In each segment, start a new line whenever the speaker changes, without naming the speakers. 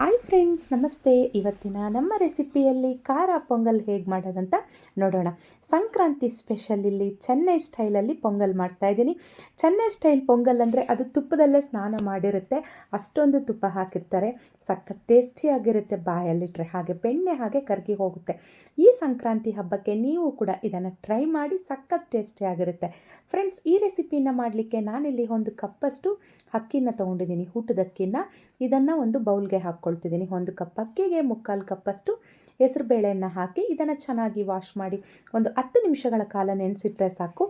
Hi friends, ನಮಸ್ತೆ. ಇವತ್ತಿನ ನಮ್ಮ ರೆಸಿಪಿಯಲ್ಲಿ ಖಾರ ಪೊಂಗಲ್ ಹೇಗೆ ಮಾಡೋದಂತ ನೋಡೋಣ. ಸಂಕ್ರಾಂತಿ ಸ್ಪೆಷಲ್ ಇಲ್ಲಿ ಚೆನ್ನೈ ಸ್ಟೈಲಲ್ಲಿ ಪೊಂಗಲ್ ಮಾಡ್ತಾಯಿದ್ದೀನಿ. ಚೆನ್ನೈ ಸ್ಟೈಲ್ ಪೊಂಗಲ್ ಅಂದರೆ ಅದು ತುಪ್ಪದಲ್ಲೇ ಸ್ನಾನ ಮಾಡಿರುತ್ತೆ, ಅಷ್ಟೊಂದು ತುಪ್ಪ ಹಾಕಿರ್ತಾರೆ. ಸಖತ್ ಟೇಸ್ಟಿಯಾಗಿರುತ್ತೆ, ಬಾಯಲ್ಲಿಟ್ಟರೆ ಹಾಗೆ ಬೆಣ್ಣೆ ಹಾಗೆ ಕರಗಿ ಹೋಗುತ್ತೆ. ಈ ಸಂಕ್ರಾಂತಿ ಹಬ್ಬಕ್ಕೆ ನೀವು ಕೂಡ ಇದನ್ನು ಟ್ರೈ ಮಾಡಿ, ಸಖತ್ ಟೇಸ್ಟಿಯಾಗಿರುತ್ತೆ. ಫ್ರೆಂಡ್ಸ್, ಈ ರೆಸಿಪಿನ ಮಾಡಲಿಕ್ಕೆ ನಾನಿಲ್ಲಿ ಒಂದು ಕಪ್ಪಷ್ಟು ಅಕ್ಕಿನ ತೊಗೊಂಡಿದ್ದೀನಿ, ಊಟದಕ್ಕಿನ. ಇದನ್ನು ಒಂದು ಬೌಲ್ಗೆ ಹಾಕ್ಕೊಳ್ತಿದ್ದೀನಿ. ಒಂದು ಕಪ್ ಅಕ್ಕಿಗೆ 3/4 ಕಪ್ಪಷ್ಟು ಹೆಸರುಬೇಳೆಯನ್ನು ಹಾಕಿ ಇದನ್ನು ಚೆನ್ನಾಗಿ ವಾಶ್ ಮಾಡಿ ಒಂದು 10 ನಿಮಿಷಗಳ ಕಾಲ ನೆನೆಸಿಟ್ರೆ ಸಾಕು.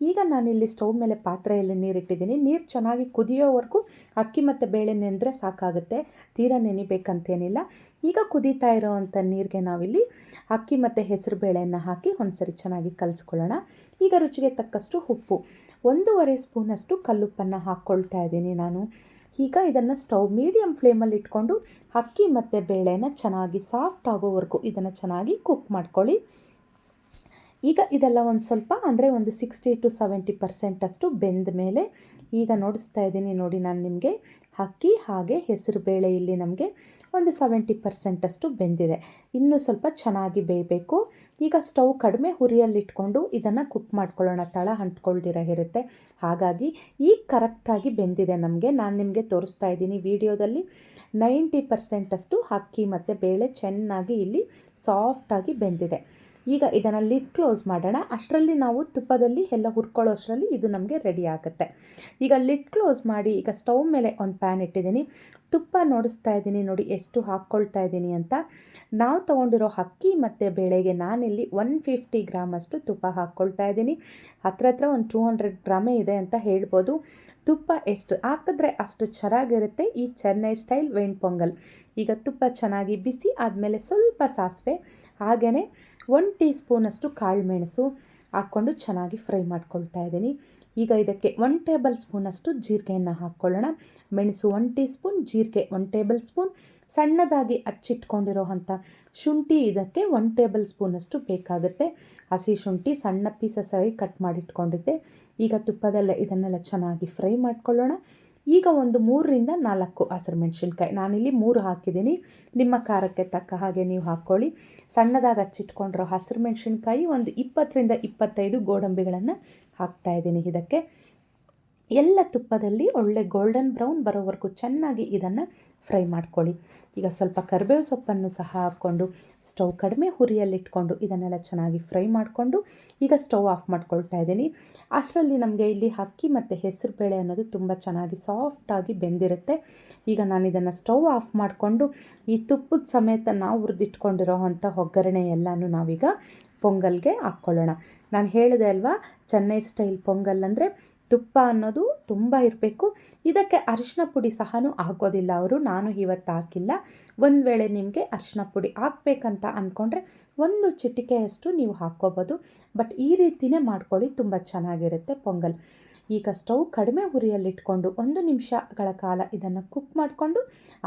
ಈಗ ನಾನಿಲ್ಲಿ ಸ್ಟವ್ ಮೇಲೆ ಪಾತ್ರೆಯಲ್ಲಿ ನೀರಿಟ್ಟಿದ್ದೀನಿ. ನೀರು ಚೆನ್ನಾಗಿ ಕುದಿಯೋವರೆಗೂ ಅಕ್ಕಿ ಮತ್ತು ಬೇಳೆ ನೆಂದರೆ ಸಾಕಾಗುತ್ತೆ, ತೀರಾ ನೆನಿಬೇಕಂತೇನಿಲ್ಲ. ಈಗ ಕುದೀತಾ ಇರೋವಂಥ ನೀರಿಗೆ ನಾವಿಲ್ಲಿ ಅಕ್ಕಿ ಮತ್ತು ಹೆಸರು ಬೇಳೆಯನ್ನು ಹಾಕಿ ಒಂದ್ಸರಿ ಚೆನ್ನಾಗಿ ಕಲಿಸ್ಕೊಳ್ಳೋಣ. ಈಗ ರುಚಿಗೆ ತಕ್ಕಷ್ಟು ಉಪ್ಪು, 1.5 ಸ್ಪೂನಷ್ಟು ಕಲ್ಲುಪ್ಪನ್ನು ಹಾಕ್ಕೊಳ್ತಾ ಇದ್ದೀನಿ ನಾನು. ಈಗ ಇದನ್ನು ಸ್ಟವ್ ಮೀಡಿಯಮ್ ಫ್ಲೇಮಲ್ಲಿ ಇಟ್ಕೊಂಡು ಅಕ್ಕಿ ಮತ್ತು ಬೇಳೆನ ಚೆನ್ನಾಗಿ ಸಾಫ್ಟ್ ಆಗೋವರೆಗೂ ಇದನ್ನು ಚೆನ್ನಾಗಿ ಕುಕ್ ಮಾಡ್ಕೊಳ್ಳಿ. ಈಗ ಇದೆಲ್ಲ ಒಂದು ಸ್ವಲ್ಪ ಅಂದರೆ ಒಂದು 60 to 70% ಅಷ್ಟು ಬೆಂದ ಮೇಲೆ ಈಗ ನೋಡಿಸ್ತಾ ಇದ್ದೀನಿ ನೋಡಿ ನಾನು ನಿಮಗೆ. ಅಕ್ಕಿ ಹಾಗೆ ಹೆಸರು ಬೇಳೆ ಇಲ್ಲಿ ನಮಗೆ ಒಂದು 70% ಅಷ್ಟು ಬೆಂದಿದೆ. ಇನ್ನೂ ಸ್ವಲ್ಪ ಚೆನ್ನಾಗಿ ಬೇಯಬೇಕು. ಈಗ ಸ್ಟವ್ ಕಡಿಮೆ ಹುರಿಯಲ್ಲಿಟ್ಕೊಂಡು ಇದನ್ನು ಕುಕ್ ಮಾಡ್ಕೊಳ್ಳೋಣ, ತಳ ಅಂಟ್ಕೊಳ್ದಿರ ಇರುತ್ತೆ. ಹಾಗಾಗಿ ಈಗ ಕರೆಕ್ಟಾಗಿ ಬೆಂದಿದೆ ನಮಗೆ. ನಾನು ನಿಮಗೆ ತೋರಿಸ್ತಾ ಇದ್ದೀನಿ ವಿಡಿಯೋದಲ್ಲಿ 90% ಅಷ್ಟು ಅಕ್ಕಿ ಮತ್ತು ಬೇಳೆ ಚೆನ್ನಾಗಿ ಇಲ್ಲಿ ಸಾಫ್ಟಾಗಿ ಬೆಂದಿದೆ. ಈಗ ಇದನ್ನು ಲಿಡ್ ಕ್ಲೋಸ್ ಮಾಡೋಣ. ಅಷ್ಟರಲ್ಲಿ ನಾವು ತುಪ್ಪದಲ್ಲಿ ಎಲ್ಲ ಹುರ್ಕೊಳ್ಳೋ ಅಷ್ಟರಲ್ಲಿ ಇದು ನಮಗೆ ರೆಡಿ ಆಗುತ್ತೆ. ಈಗ ಲಿಡ್ ಕ್ಲೋಸ್ ಮಾಡಿ ಈಗ ಸ್ಟವ್ ಮೇಲೆ ಒಂದು ಪ್ಯಾನ್ ಇಟ್ಟಿದ್ದೀನಿ. ತುಪ್ಪ ನೋಡಿಸ್ತಾ ಇದ್ದೀನಿ ನೋಡಿ ಎಷ್ಟು ಹಾಕ್ಕೊಳ್ತಾ ಇದ್ದೀನಿ ಅಂತ. ನಾವು ತೊಗೊಂಡಿರೋ ಅಕ್ಕಿ ಮತ್ತು ಬೇಳೆಗೆ ನಾನಿಲ್ಲಿ 150 ಗ್ರಾಮ್ ಅಷ್ಟು ತುಪ್ಪ ಹಾಕ್ಕೊಳ್ತಾ ಇದ್ದೀನಿ. ಹತ್ರ ಒಂದು 200 ಗ್ರಾಮೇ ಇದೆ ಅಂತ ಹೇಳ್ಬೋದು. ತುಪ್ಪ ಎಷ್ಟು ಹಾಕಿದ್ರೆ ಅಷ್ಟು ಚೆನ್ನಾಗಿರುತ್ತೆ ಈ ಚೆನ್ನೈ ಸ್ಟೈಲ್ ವೆಣ್ ಪೊಂಗಲ್. ಈಗ ತುಪ್ಪ ಚೆನ್ನಾಗಿ ಬಿಸಿ ಆದಮೇಲೆ ಸ್ವಲ್ಪ ಸಾಸಿವೆ, ಹಾಗೆಯೇ 1 ಟೀ ಸ್ಪೂನಷ್ಟು ಕಾಳು ಮೆಣಸು ಹಾಕ್ಕೊಂಡು ಚೆನ್ನಾಗಿ ಫ್ರೈ ಮಾಡ್ಕೊಳ್ತಾ ಇದ್ದೀನಿ. ಈಗ ಇದಕ್ಕೆ 1 ಟೇಬಲ್ ಸ್ಪೂನಷ್ಟು ಜೀರಿಗೆಯನ್ನು ಹಾಕ್ಕೊಳ್ಳೋಣ. ಮೆಣಸು 1 ಟೀ ಸ್ಪೂನ್, ಜೀರಿಗೆ 1 ಟೇಬಲ್ ಸ್ಪೂನ್, ಸಣ್ಣದಾಗಿ ಹಚ್ಚಿಟ್ಕೊಂಡಿರೋ ಅಂಥ ಶುಂಠಿ ಇದಕ್ಕೆ 1 ಟೇಬಲ್ ಸ್ಪೂನಷ್ಟು ಬೇಕಾಗುತ್ತೆ. ಹಸಿ ಶುಂಠಿ ಸಣ್ಣ ಪೀಸಸ್ ಆಗಿ ಕಟ್ ಮಾಡಿಟ್ಕೊಂಡಿದ್ದೆ. ಈಗ ತುಪ್ಪದಲ್ಲೇ ಇದನ್ನೆಲ್ಲ ಚೆನ್ನಾಗಿ ಫ್ರೈ ಮಾಡ್ಕೊಳ್ಳೋಣ. ಈಗ ಒಂದು 3ರಿಂದ 4 ಹಸಿರು ಮೆಣಸಿನ್ಕಾಯಿ, ನಾನಿಲ್ಲಿ 3 ಹಾಕಿದ್ದೀನಿ. ನಿಮ್ಮ ಖಾರಕ್ಕೆ ತಕ್ಕ ಹಾಗೆ ನೀವು ಹಾಕ್ಕೊಳ್ಳಿ. ಸಣ್ಣದಾಗಿ ಹಚ್ಚಿಟ್ಕೊಂಡಿರೋ ಹಸಿರು ಮೆಣಸಿನ್ಕಾಯಿ ಒಂದು 20ರಿಂದ 25 ಗೋಡಂಬಿಗಳನ್ನು ಹಾಕ್ತಾಯಿದ್ದೀನಿ. ಇದಕ್ಕೆ ಎಲ್ಲ ತುಪ್ಪದಲ್ಲಿ ಒಳ್ಳೆ ಗೋಲ್ಡನ್ ಬ್ರೌನ್ ಬರೋವರೆಗೂ ಚೆನ್ನಾಗಿ ಇದನ್ನು ಫ್ರೈ ಮಾಡ್ಕೊಳ್ಳಿ. ಈಗ ಸ್ವಲ್ಪ ಕರಿಬೇವು ಸೊಪ್ಪನ್ನು ಸಹ ಹಾಕ್ಕೊಂಡು ಸ್ಟವ್ ಕಡಿಮೆ ಹುರಿಯಲ್ಲಿಟ್ಕೊಂಡು ಇದನ್ನೆಲ್ಲ ಚೆನ್ನಾಗಿ ಫ್ರೈ ಮಾಡಿಕೊಂಡು ಈಗ ಸ್ಟವ್ ಆಫ್ ಮಾಡ್ಕೊಳ್ತಾ ಇದ್ದೀನಿ. ಅಷ್ಟರಲ್ಲಿ ನಮಗೆ ಇಲ್ಲಿ ಅಕ್ಕಿ ಮತ್ತು ಹೆಸರು ಬೇಳೆ ಅನ್ನೋದು ತುಂಬ ಚೆನ್ನಾಗಿ ಸಾಫ್ಟಾಗಿ ಬೆಂದಿರುತ್ತೆ. ಈಗ ನಾನು ಇದನ್ನು ಸ್ಟವ್ ಆಫ್ ಮಾಡಿಕೊಂಡು ಈ ತುಪ್ಪದ ಸಮೇತ ನಾವು ಹುರಿದಿಟ್ಕೊಂಡಿರೋ ಅಂಥ ಒಗ್ಗರಣೆ ಎಲ್ಲನೂ ನಾವೀಗ ಪೊಂಗಲ್ಗೆ ಹಾಕ್ಕೊಳ್ಳೋಣ. ನಾನು ಹೇಳಿದೆ ಅಲ್ವಾ, ಚೆನ್ನೈ ಸ್ಟೈಲ್ ಪೊಂಗಲ್ ಅಂದರೆ ತುಪ್ಪ ಅನ್ನೋದು ತುಂಬ ಇರಬೇಕು. ಇದಕ್ಕೆ ಅರಿಶಿನ ಪುಡಿ ಸಹ ಹಾಕೋದಿಲ್ಲ ಅವರು, ನಾನು ಇವತ್ತು ಹಾಕಿಲ್ಲ. ಒಂದು ವೇಳೆ ನಿಮಗೆ ಅರಿಶಿನ ಪುಡಿ ಹಾಕಬೇಕಂತ ಅಂದ್ಕೊಂಡ್ರೆ ಒಂದು ಚಿಟಿಕೆಯಷ್ಟು ನೀವು ಹಾಕ್ಕೋಬೋದು. ಬಟ್ ಈ ರೀತಿಯೇ ಮಾಡ್ಕೊಳ್ಳಿ, ತುಂಬ ಚೆನ್ನಾಗಿರುತ್ತೆ ಪೊಂಗಲ್. ಈಗ ಸ್ಟವ್ ಕಡಿಮೆ ಹುರಿಯಲ್ಲಿಟ್ಕೊಂಡು 1 ನಿಮಿಷಗಳ ಕಾಲ ಇದನ್ನು ಕುಕ್ ಮಾಡಿಕೊಂಡು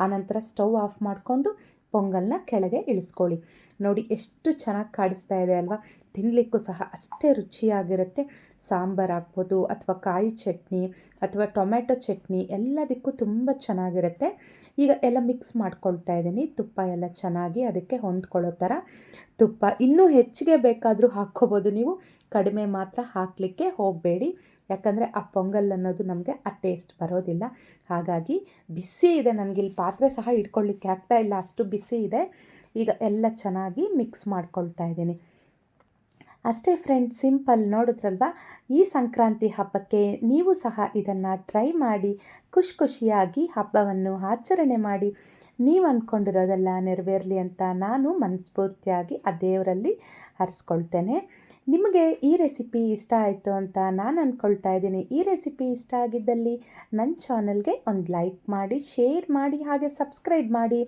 ಆನಂತರ ಸ್ಟವ್ ಆಫ್ ಮಾಡಿಕೊಂಡು ಪೊಂಗಲ್ನ ಕೆಳಗೆ ಇಳಿಸ್ಕೊಳ್ಳಿ. ನೋಡಿ ಎಷ್ಟು ಚೆನ್ನಾಗಿ ಕಾಣಿಸ್ತಾ ಇದೆ ಅಲ್ವಾ. ತಿನ್ನಲಿಕ್ಕೂ ಸಹ ಅಷ್ಟೇ ರುಚಿಯಾಗಿರುತ್ತೆ. ಸಾಂಬಾರು ಹಾಕ್ಬೋದು ಅಥವಾ ಕಾಯಿ ಚಟ್ನಿ ಅಥವಾ ಟೊಮೆಟೊ ಚಟ್ನಿ ಎಲ್ಲದಕ್ಕೂ ತುಂಬ ಚೆನ್ನಾಗಿರುತ್ತೆ. ಈಗ ಎಲ್ಲ ಮಿಕ್ಸ್ ಮಾಡ್ಕೊಳ್ತಾ ಇದ್ದೀನಿ. ತುಪ್ಪ ಎಲ್ಲ ಚೆನ್ನಾಗಿ ಅದಕ್ಕೆ ಹೊಂದ್ಕೊಳ್ಳೋ ಥರ. ತುಪ್ಪ ಇನ್ನೂ ಹೆಚ್ಚಿಗೆ ಬೇಕಾದರೂ ಹಾಕ್ಕೋಬೋದು ನೀವು, ಕಡಿಮೆ ಮಾತ್ರ ಹಾಕಲಿಕ್ಕೆ ಹೋಗಬೇಡಿ. ಯಾಕಂದರೆ ಆ ಪೊಂಗಲ್ ಅನ್ನೋದು ನಮಗೆ ಆ ಟೇಸ್ಟ್ ಬರೋದಿಲ್ಲ. ಹಾಗಾಗಿ ಬಿಸಿ ಇದೆ, ನನಗಿಲ್ಲಿ ಪಾತ್ರೆ ಸಹ ಇಟ್ಕೊಳ್ಳಿಕ್ಕೆ ಆಗ್ತಾಯಿಲ್ಲ, ಅಷ್ಟು ಬಿಸಿ ಇದೆ. ಈಗ ಎಲ್ಲ ಚೆನ್ನಾಗಿ ಮಿಕ್ಸ್ ಮಾಡ್ಕೊಳ್ತಾ ಇದ್ದೀನಿ. ಅಷ್ಟೇ ಫ್ರೆಂಡ್ಸ್, ಸಿಂಪಲ್. ನೋಡಿದ್ರಲ್ವ, ಈ ಸಂಕ್ರಾಂತಿ ಹಬ್ಬಕ್ಕೆ ನೀವು ಸಹ ಇದನ್ನು ಟ್ರೈ ಮಾಡಿ ಖುಷಿಯಾಗಿ ಹಬ್ಬವನ್ನು ಆಚರಣೆ ಮಾಡಿ. ನೀವು ಅಂದ್ಕೊಂಡಿರೋದೆಲ್ಲ ನೆರವೇರಲಿ ಅಂತ ನಾನು ಮನಸ್ಫೂರ್ತಿಯಾಗಿ ಆ ದೇವರಲ್ಲಿ ಹರಿಸ್ಕೊಳ್ತೇನೆ. ನಿಮಗೆ ಈ ರೆಸಿಪಿ ಇಷ್ಟ ಆಯಿತು ಅಂತ ನಾನು ಅಂದ್ಕೊಳ್ತಾ ಇದ್ದೀನಿ. ಈ ರೆಸಿಪಿ ಇಷ್ಟ ಆಗಿದ್ದಲ್ಲಿ ನನ್ನ ಚಾನಲ್ಗೆ ಒಂದು ಲೈಕ್ ಮಾಡಿ, ಶೇರ್ ಮಾಡಿ, ಹಾಗೆ ಸಬ್ಸ್ಕ್ರೈಬ್ ಮಾಡಿ.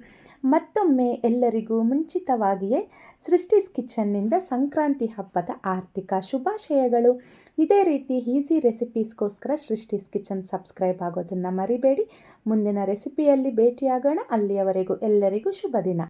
ಮತ್ತೊಮ್ಮೆ ಎಲ್ಲರಿಗೂ ಮುಂಚಿತವಾಗಿಯೇ ಸೃಷ್ಟಿಸ್ ಕಿಚನ್ನಿಂದ ಸಂಕ್ರಾಂತಿ ಹಬ್ಬದ ಆರ್ಥಿಕ ಶುಭಾಶಯಗಳು. ಇದೇ ರೀತಿ ಈಸಿ ರೆಸಿಪೀಸ್ಗೋಸ್ಕರ ಸೃಷ್ಟಿಸ್ ಕಿಚನ್ ಸಬ್ಸ್ಕ್ರೈಬ್ ಆಗೋದನ್ನು ಮರಿಬೇಡಿ. ಮುಂದಿನ ರೆಸಿಪಿಯಲ್ಲಿ ಭೇಟಿಯಾಗೋಣ. ಅಲ್ಲಿಯವರೆಗೂ ಎಲ್ಲರಿಗೂ ಶುಭ ದಿನ.